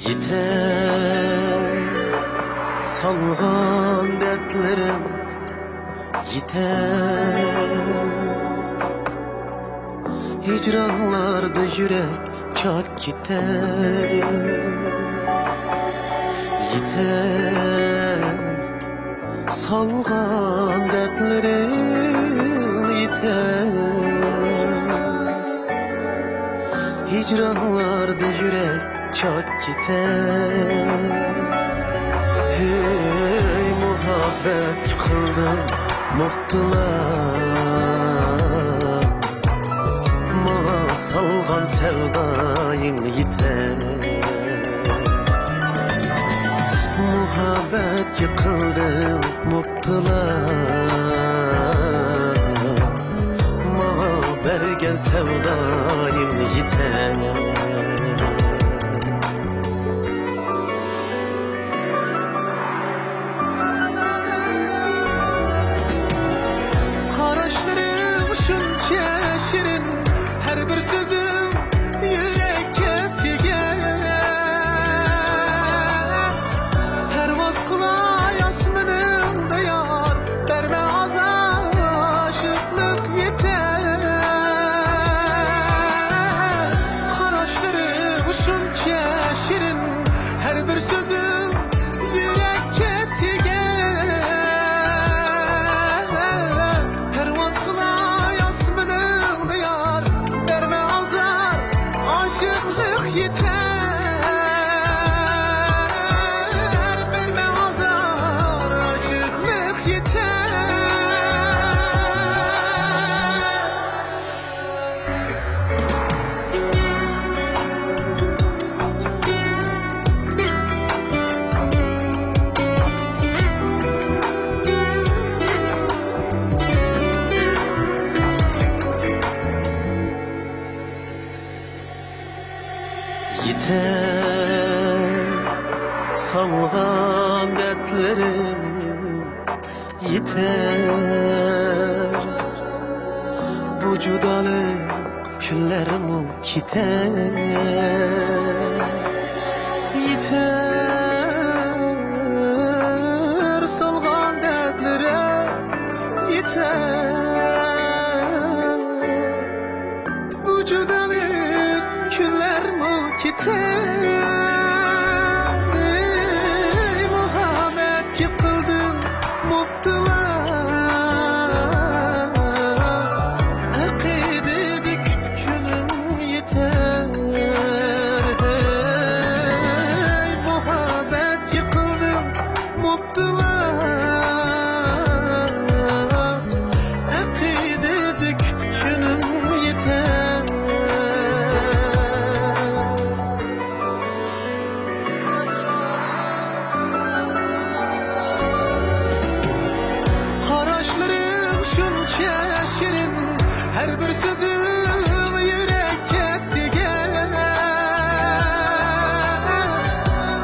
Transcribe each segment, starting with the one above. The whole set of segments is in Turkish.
Yeter salgan dertlerim, yeter hicranlarda yürek çak gider. Yeter salgan dertlerim, yeter hicranlarda yürek çak gider. Hey muhabbet kıldım mutlular, bana salgan sevdayın yeter. Muhabbet yıkıldım mutlular, bana bergen sevdayın yeter. Şunca şirin, her bir sözüm yürekке tiger. Pervaz kılay asmanım duyar, verme azar aşıklık yeter. Karaşlarım şunca şirin, her bir sözüm yürekke tiger. Yeter salgan dertlerim, yeter bu judalık küllerim kiter. Yeter salgan dertlerim, yeter bu judalık küllerim kiter. Muhabbet yıkıldım mutlular, akidedik günüm yeter. Muhabbet yıkıldım mutlular, akidedik günüm yeter. Şirin, her bir sözüm yürekке tiger.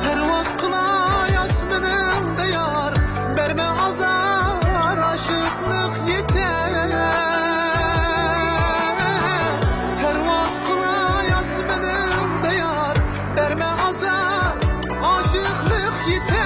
Pervaz kılay asmanım diyar, verme azar aşıklık yeter. Pervaz kılay asmanım diyar, verme azar aşıklık yeter.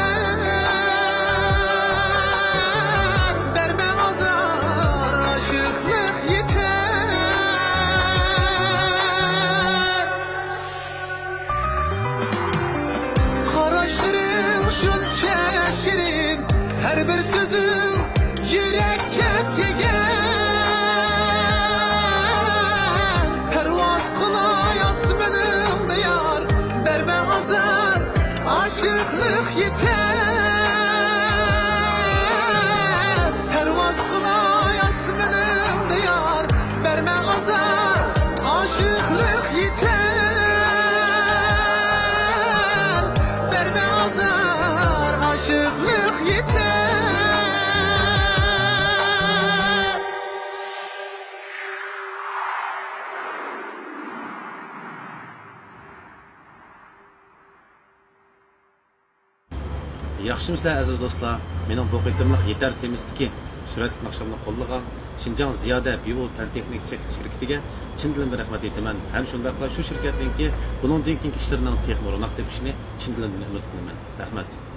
Şunca şirin, her bir sözüm yürekке tiger. Pervaz kılay asmanım diyar, verme azar aşıklık yeter. Pervaz kılay asmanım diyar, verme azar aşıklık yeter. Aşıklık yeter. Yaxshimisilar aziz do'stlar? Mening bu qitimliq yetar temizligi suratli naqshamni qo'llagan Şinjan Ziyoda Bio Fan Texnik şirketiga chin dilimdan rahmat aytaman. Ham shundaqla shu shirkatninki buningdan keyingi ishlarining texnik ro'naq tepishini chin dilimdan umid qilaman. Rahmat.